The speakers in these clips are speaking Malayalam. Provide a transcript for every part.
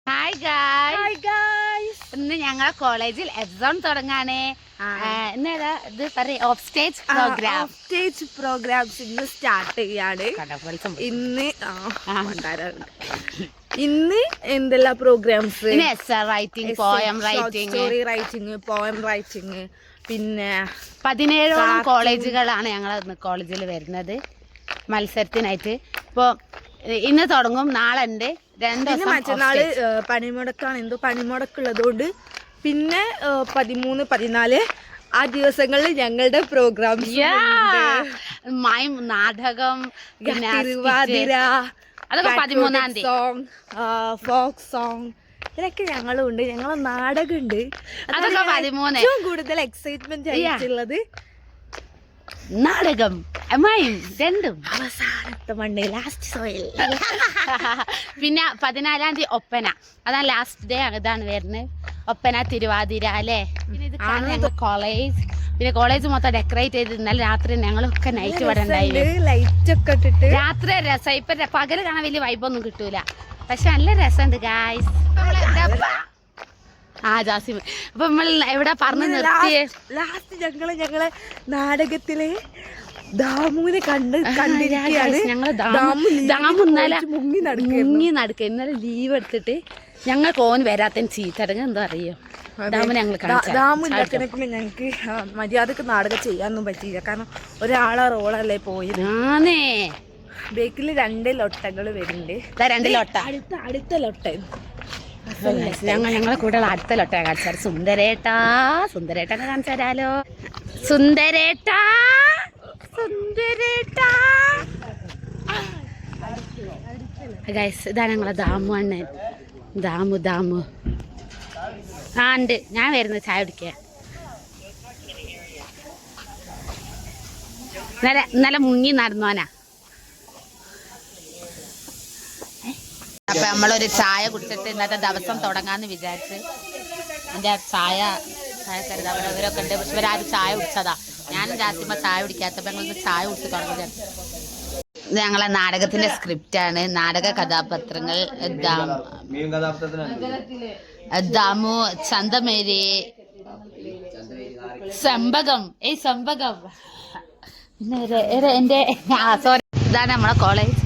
ഹായ് ഗായ്സ്, ഇന്ന് ഞങ്ങളെ കോളേജിൽ എക്സാം തുടങ്ങാണ്. ഇത് പറയാ ഓഫ് സ്റ്റേജ് പ്രോഗ്രാംസ് ഇന്ന് സ്റ്റാർട്ട് ചെയ്യാണ്. ഇന്ന് എന്തെല്ലാം programs? Writing, story writing, poem writing. പിന്നെ 17 കോളേജുകളാണ് ഞങ്ങൾ കോളേജിൽ വരുന്നത് മത്സരത്തിനായിട്ട്. ഇപ്പോൾ ഇന്ന് തുടങ്ങും, നാളെ ഉണ്ട്, 2 ദിവസം മറ്റന്നാള് പണിമുടക്കാണ്. എന്തോ പണിമുടക്കുള്ളതുകൊണ്ട് പിന്നെ 13, 14 ആ ദിവസങ്ങളിൽ ഞങ്ങളുടെ പ്രോഗ്രാം, നാടകം, തിരുവാതിര, അതൊക്കെ 13-ാം തീയതി, ഫോക്ക് സോങ്, ഇതിലൊക്കെ ഞങ്ങളും ഉണ്ട്. ഞങ്ങളെ നാടകമുണ്ട്. അതൊക്കെ 13. ഏറ്റവും കൂടുതൽ എക്സൈറ്റ്മെന്റ് ആയിട്ടുള്ളത് നാടകം, രണ്ടും അവസാനത്തെ മണ്ണ്, ലാസ്റ്റ് സോയിൽ. പിന്നെ 14-ാം തീയതി ഒപ്പന, അതാണ് ലാസ്റ്റ് ഡേ. ഇതാണ് വരുന്നത് ഒപ്പന, തിരുവാതിര അല്ലേ. പിന്നെ ഇത് ഞങ്ങൾ കോളേജ്, പിന്നെ കോളേജ് മൊത്തം ഡെക്കറേറ്റ് ചെയ്ത്. ഇന്നലെ രാത്രി ഞങ്ങളൊക്കെ നൈറ്റ് ഇവിടെ ഉണ്ടായിരുന്നു, ലൈറ്റ് ഒക്കെ ഇട്ടിട്ട്. രാത്രി രസം. ഇപ്പൊ പകല് കാണാൻ വലിയ വൈബൊന്നും കിട്ടൂല, പക്ഷെ നല്ല രസമുണ്ട് ഗായ്സ്. ജാസിം, അപ്പൊ നമ്മൾ എവിടെ പറഞ്ഞു നിർത്തിയേ? ലാസ്റ്റ് ഞങ്ങളെ നാടകത്തിലെ ദാമുവിനെ കണ്ടിരിക്കുകയാണ്. ഞങ്ങള് ദാമു മുങ്ങി നടക്കുക. ഇന്നലെ ലീവ് എടുത്തിട്ട് ഞങ്ങൾക്ക് ഓൻ വരാത്തതിന് ചീത്തടങ്ങ് എന്തോ അറിയോ. ദാമു ഇല്ലാത്തതിനെ ഞങ്ങൾക്ക് മര്യാദക്ക് നാടകം ചെയ്യാനൊന്നും പറ്റിയില്ല. കാരണം ഒരാളെ റോളല്ലേ പോയത്. ബേക്കിൽ 2 ലൊട്ടകൾ വരുന്നുണ്ട്. 2 ലൊട്ട, അടുത്ത ലൊട്ട. ഞങ്ങളെ കൂടെ അടുത്ത ലൊട്ട കാണിച്ചാൽ സുന്ദരേട്ട കാണിച്ചു തരാലോ. സുന്ദരേട്ട ഗൈസ്, ഇതാണ് ഞങ്ങളെ ദാമു അണ്ണൻ. ദാമു ഉണ്ട്. ഞാൻ വരുന്നത് ചായ കുടിക്കാൻ. ഇന്നലെ മുങ്ങി നടന്നോനാ. അപ്പൊ നമ്മളൊരു ചായ കുടിച്ചിട്ട് ഇന്നത്തെ ദിവസം തുടങ്ങാന്ന് വിചാരിച്ച്. എൻ്റെ ചായക്കരുത് അവരവരൊക്കെ ഉണ്ട്, പക്ഷെ ഇവരാരും ചായ കുടിച്ചതാ. ഞാനും ജാസിമ്മ ചായ കുടിക്കാത്തപ്പോ ഞങ്ങൾ ചായ കുടിച്ച് തുടങ്ങി. ഇത് ഞങ്ങളെ നാടകത്തിന്റെ സ്ക്രിപ്റ്റാണ്. നാടക കഥാപാത്രങ്ങൾ ദാമു, ചന്തമേരി, സംഭകം. പിന്നെ എൻ്റെ സോറി. ഇതാണ് നമ്മളെ കോളേജ്.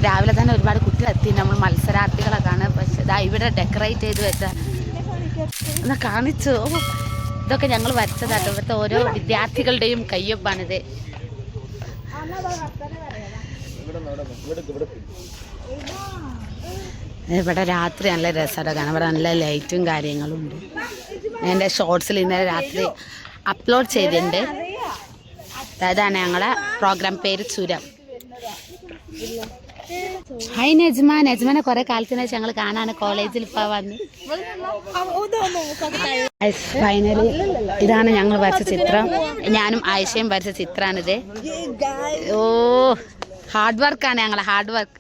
രാവിലെ തന്നെ ഒരുപാട് കുട്ടികളെത്തി. നമ്മൾ മത്സരാർത്ഥികളൊക്കെയാണ്. പക്ഷെ ഇതാ ഇവിടെ ഡെക്കറേറ്റ് ചെയ്ത് വെച്ച എന്നാ കാണിച്ചു. ഇതൊക്കെ ഞങ്ങൾ വരച്ചതാട്ടോ. ഇവിടുത്തെ ഓരോ വിദ്യാർത്ഥികളുടെയും കയ്യൊപ്പാണിത്. ഇവിടെ രാത്രി നല്ല രസമാണ് കാണാൻ. ഇവിടെ നല്ല ലൈറ്റും കാര്യങ്ങളും ഉണ്ട്. എൻ്റെ ഷോർട്സിൽ ഇന്നലെ രാത്രി അപ്ലോഡ് ചെയ്തിട്ടുണ്ട്. അതാണ് ഞങ്ങളെ പ്രോഗ്രാം പേര് ചുരം. ഹായ് നജ്മാനെ കുറെ കാലത്തിന് വെച്ച് ഞങ്ങൾ കാണാണ് കോളേജിൽ ഇപ്പൊ വന്ന്. ഫൈനലി ഇതാണ് ഞങ്ങൾ വരച്ച ചിത്രം. ഞാനും ആയിഷയും വരച്ച ചിത്രമാണിത്. ഓ, ഹാർഡ് വർക്കാണ് ഞങ്ങളെ, ഹാർഡ് വർക്ക്.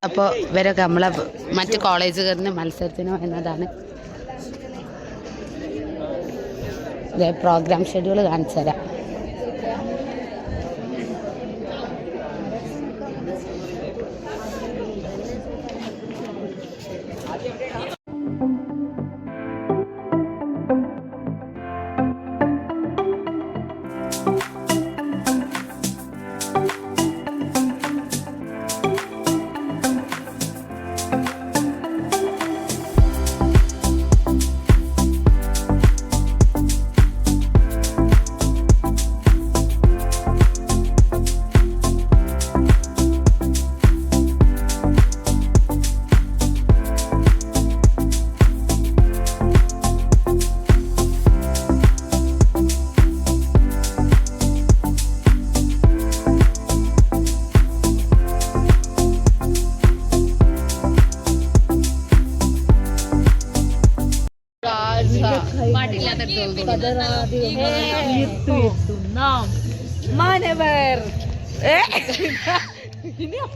അപ്പോൾ ഇവരൊക്കെ നമ്മളെ മറ്റു കോളേജുകളിൽ മത്സരത്തിന് എന്നതാണ്. പ്രോഗ്രാം ഷെഡ്യൂൾ കാണിച്ചു തരാം.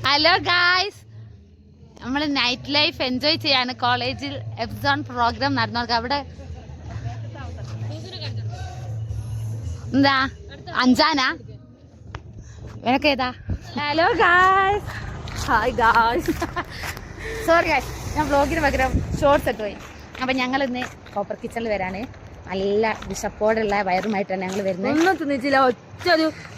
ഹലോ ഗായ്സ്, നമ്മൾ നൈറ്റ് ലൈഫ് എൻജോയ് ചെയ്യാണ്. കോളേജിൽ എക്സാം പ്രോഗ്രാം നടന്നു. അവിടെ എന്താ അഞ്ചാനാ നിനക്ക് ഏതാ? Hello guys, hi guys. Sorry guys, ഞാൻ വ്ളോഗിന് പകരം ഷോർട്സ് ഇട്ട് പോയി. അപ്പം ഞങ്ങൾ ഇന്ന് കോപ്പർ കിച്ചണിൽ വരാണ്. നല്ല വിശപ്പോടുള്ള വയറുമായിട്ടാണ് ഞങ്ങൾ വരുന്നത്. ഒന്നും തിന്നിച്ചില്ല,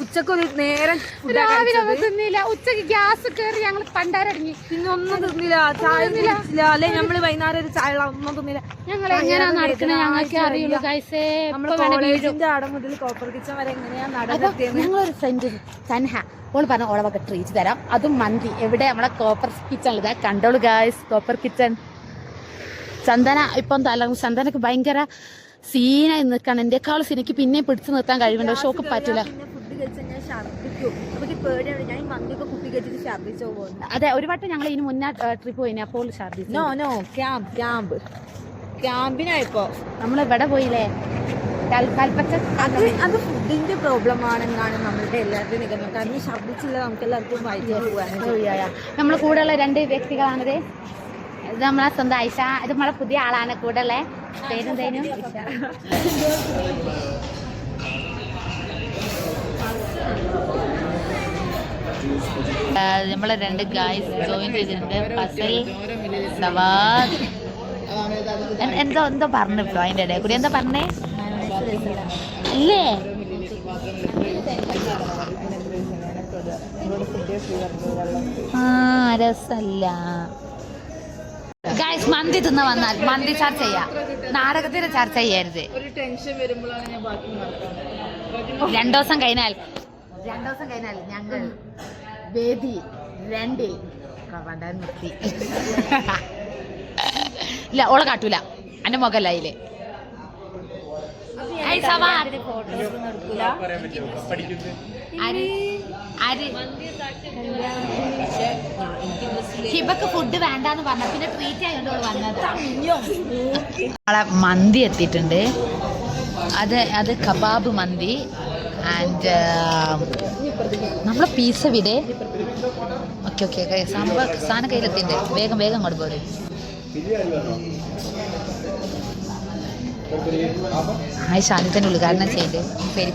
ഉച്ചക്കൊരു നേരം രാവിലെ തിന്നില്ല, ഉച്ചക്ക് ഗ്യാസ് കയറി ഞങ്ങൾ പണ്ടാരടങ്ങി. പിന്നെ ഒന്നും തിന്നില്ല, ചായ കുടിച്ചില്ല. അല്ലെ നമ്മള് വൈകുന്നേരം ഒരു ചായ ഒന്നും തിന്നില്ല. ഞങ്ങൾ എങ്ങനെയാ നടക്കുന്നത് ഞങ്ങൾക്ക് അറിയുള്ളൂ ഗൈസേ. കോളേജിന്റെ അവിടെ മുതൽ കോപ്പർ കിച്ചൺ വരെ എങ്ങനെയാ നടന്നത്? ഞങ്ങളൊരു ഫ്രണ്ട് സൻഹ, ഓള് പറഞ്ഞ ഓളവൊക്കെ ട്രീറ്റ് തരാം, അതും മന്തി. എവിടെ നമ്മളെ കോപ്പർ കിച്ചണിൽ ഇതാ കണ്ടോളൂ ഗായ്സ്, കോപ്പർ കിച്ചൺ. ചന്ദന ഇപ്പം ചന്ദനക്ക് ഭയങ്കര സീനായി നിൽക്കാണ്. എൻ്റെക്കാളും സീനക്ക് പിന്നെ പിടിച്ചു നിർത്താൻ കഴിവുണ്ട്, പക്ഷെ ഒക്കെ പറ്റില്ല. അതെ, ഒരു വട്ടം ഞങ്ങൾ ഇതിന് മുന്നേ ട്രിപ്പ് പോയിന്, അപ്പോൾ ഛർദിച്ചു. ക്യാമ്പിനായപ്പോ നമ്മളിവിടെ പോയില്ലേ കൽപ്പറ്റ. അത് ഫുഡിന്റെ പ്രോബ്ലം ആണെന്നാണ് നമ്മളുടെ എല്ലാവരുടെയും നിഗമനം. കാരണം ഛർദിച്ചില്ല നമുക്ക് എല്ലാവർക്കും വൈകിട്ട്. നമ്മളെ കൂടെയുള്ള 2 വ്യക്തികളാണിത്. ഇത് നമ്മളെ സ്വന്തം ആയിഷ, ഇത് നമ്മളെ പുതിയ ആളാണ് കൂടെ ഉള്ള. പേരെന്തേനും? നമ്മളെ 2 ഗായ്സ് ജോയിൻ ചെയ്തിട്ടുണ്ട്. ഫസൽ, സവാദ്, എന്തോ പറഞ്ഞിട്ടോ അതിൻ്റെ ഇടയിൽ കൂടി. എന്താ പറഞ്ഞേ അല്ലേ? രസല്ല ഗായ്സ്. മന്തി തിന്ന് വന്നാൽ മന്തി ചർച്ച ചെയ്യാം, നാടകത്തിന് ചർച്ച ചെയ്യരുത്. 2 ദിവസം കഴിഞ്ഞാൽ ഞങ്ങൾ വേദി 2 നിർത്തി. ഇല്ല, ഓളെ കാട്ടൂല, എന്റെ മുഖല്ല അതില്. ഹിബക്ക് ഫുഡ് വേണ്ടാന്ന് പറഞ്ഞ പിന്നെ ട്രീറ്റ് ആയതുകൊണ്ട് വന്നത്. നമ്മളെ മന്തി എത്തിയിട്ടുണ്ട്. അത് കബാബ് മന്തി. ആൻഡ് നമ്മളെ പീസ വിടെ. ഓക്കെ സാധനം കയ്യിലെത്തിണ്ട്. വേഗം അങ്ങോട്ട് പോരും. ആയി ശാന്തിന്റെ ഉദ്ഘാടനം ചെയ്ത്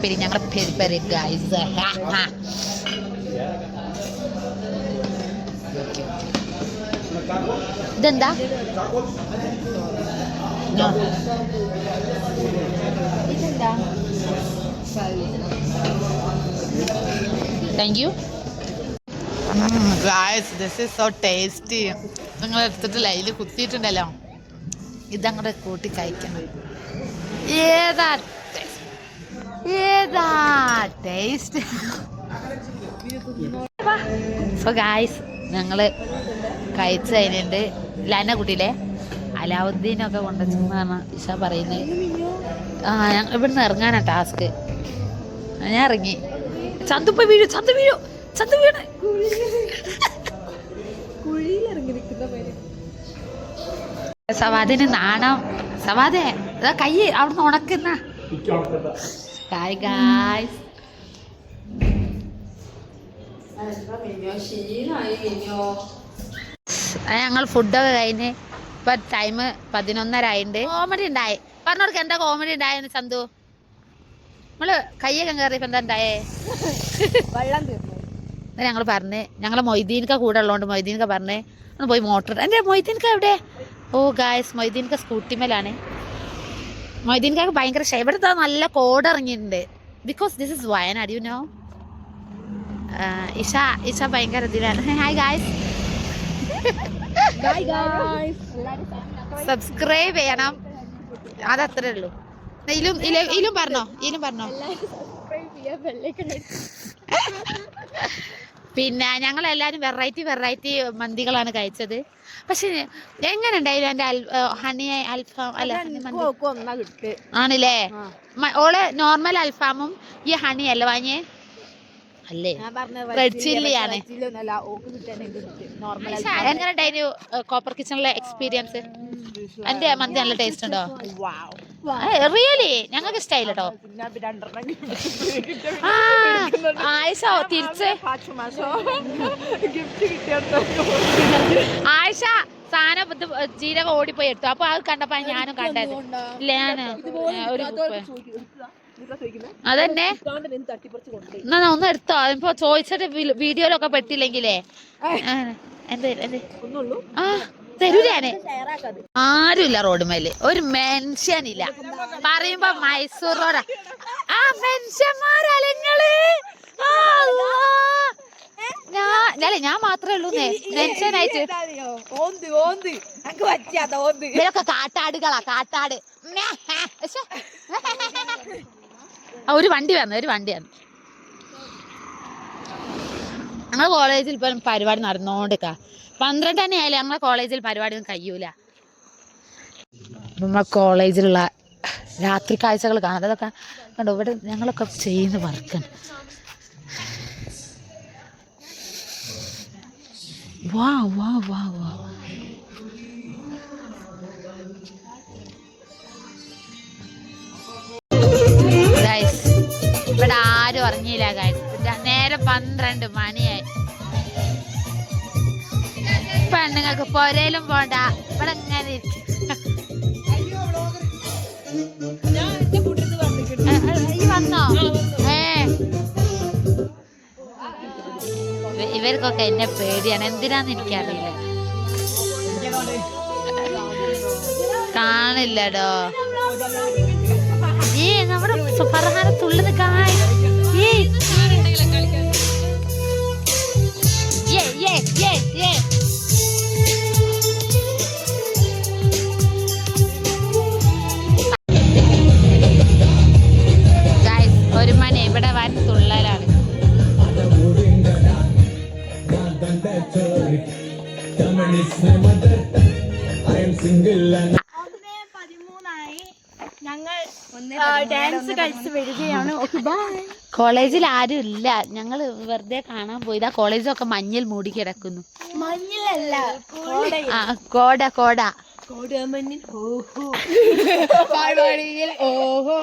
പെരി ഞങ്ങളെ പെരി ഗൈസ്. ഇതെന്താ? Thank you guys, this is so tasty. നിങ്ങൾ എടുത്തിട്ട് ലൈല് കുത്തിയിട്ടുണ്ടല്ലോ, ഇതങ്ങോട്ട് കൂട്ടി കഴിക്കണം. ഏതാ ടേസ്റ്റ്. സോ ഗായ്സ്, ഞങ്ങള് കഴിച്ചു കഴിഞ്ഞിട്ടുണ്ട്. ലന കുട്ടിയിലെ അലാവുദ്ദീനൊക്കെ കൊണ്ടുവച്ചെന്നാണ് ഇഷ പറയുന്നത്. ഇവിടുന്ന് ഇറങ്ങാനാ ടാസ്ക്. ഞാൻ ഇറങ്ങി. ചന്തു വീഴ്. സവാദിന് നാണം. സവാദേ കൈ അവിടുന്ന് ഉണക്കുന്ന. Hi guys. ഞങ്ങൾ ഫുഡൊക്കെ കഴിഞ്ഞ് ഇപ്പൊ ടൈം 11:30 ആയിട്ടുണ്ട്. കോമഡി ഉണ്ടായി പറഞ്ഞോർക്ക്. എന്താ കോമഡി ഉണ്ടായെന്ന് ചന്തു? നമ്മള് കയ്യൊക്കെ കയറിയപ്പോ എന്താ ഉണ്ടായേ? വെള്ളം തീർന്നു. ഞങ്ങൾ പറഞ്ഞ് ഞങ്ങളെ മൊയ്തീൻക കൂടെ ഉള്ളതുകൊണ്ട് മൊയ്തീൻക പറഞ്ഞ് ഒന്ന് പോയി മോട്ടർ. എൻ്റെ മൊയ്തീൻക എവിടെ? ഓ ഗായ്സ്, മൊയ്തീൻക സ്കൂട്ടിമേലാണ്. മൊയ്തീൻകാക്ക് ഭയങ്കര ഇവിടുത്തെ നല്ല കോഡ് ഇറങ്ങിയിട്ടുണ്ട്. Because this is Wayanad, you know. Isha ഭയങ്കര ഇതിലാണ്. ഹായ് ഗായ്സ്, സബ്സ്ക്രൈബ് ചെയ്യണം, അതത്രേ ഉള്ളൂ. ഇലും പറഞ്ഞോ. പിന്നെ ഞങ്ങളെല്ലാവരും വെറൈറ്റി മന്തികളാണ് കഴിച്ചത്. പക്ഷെ എങ്ങനെ ഉണ്ടായാലും എൻ്റെ ഹണി അൽഫാം അല്ല ആണല്ലേ? ഓള് നോർമൽ അൽഫാമും ഈ ഹണി അല്ല വാങ്ങിയേ അല്ലേ? റെഡ് ചില്ലിയാണ്. എങ്ങനെ ഉണ്ടായിരുന്നു കോപ്പർ കിച്ചണിലെ എക്സ്പീരിയൻസ്? എന്റെ മന്തി നല്ല ടേസ്റ്റ് ഉണ്ടോ? റിയലി ഞങ്ങൾക്ക് ഇഷ്ടമായില്ല കേട്ടോ. ആയിഷ തിരിച്ച് ആയിഷ സാധനം ജീരകം ഓടിപ്പോയി എടുത്തു. അപ്പൊ അത് കണ്ടപ്പോ ഞാനും കണ്ടത്. ഇല്ല, ഞാന് ഒരു അതന്നെ എന്നാ ഒന്ന് എടുത്തോ. ഇപ്പൊ ചോദിച്ചിട്ട് വീഡിയോയിലൊക്കെ പെട്ടില്ലെങ്കിലേ ആ തരൂലേ. ആരുമില്ല റോഡുമേല്, ഒരു മെൻഷനില്ല. പറയുമ്പോ മൈസൂർ റോഡാ. ആ മെൻഷന്മാരല്ലേ നിങ്ങള്? ഞാൻ മാത്രമേ ഉള്ളൂ മെൻഷനായിട്ട്. ഇവരൊക്കെ കാട്ടാടുകളാ, കാട്ടാട്. ഒരു വണ്ടി വന്നു. ഞങ്ങളെ കോളേജിൽ ഇപ്പം പരിപാടി നടന്നുകൊണ്ടിരിക്ക. 12 തന്നെ ആയാലും ഞങ്ങളെ കോളേജിൽ പരിപാടി ഒന്നും കഴിയൂല. നമ്മളെ കോളേജിലുള്ള രാത്രി കാഴ്ചകൾ കാണാം. അതൊക്കെ കണ്ടോ, ഇവിടെ ഞങ്ങളൊക്കെ ചെയ്യുന്ന വർക്കാണ്. വാ വാ വാ വാ ഗൈസ്, ഇവിടെ ആരും ഉറങ്ങിയില്ല ഗൈസ്. നേരെ 12 മണിയായി. പെണ്ണുങ്ങൾക്ക് പൊരയിലും പോണ്ട, ഇവിടെ ഇങ്ങനെ വന്നോ? ഇവർക്കൊക്കെ എന്നെ പേടിയാണ്, എന്തിനാന്ന് എനിക്കറിയില്ല. കാണില്ലടോ. നമ്മുടെ ഫർഹാനത്തുള്ളത് കായ്. ഒരു മണി ഇവിടെ വൻ തുള്ളലാണ്. ഡാൻസ് കളിച്ച് വരികയാണ്. കോളേജിൽ ആരും ഇല്ല, ഞങ്ങൾ വെറുതെ കാണാൻ പോയതാ. കോളേജൊക്കെ മഞ്ഞിൽ മൂടി കിടക്കുന്നു. മഞ്ഞിലല്ല, കോട മഞ്ഞിൽ. ഓഹോ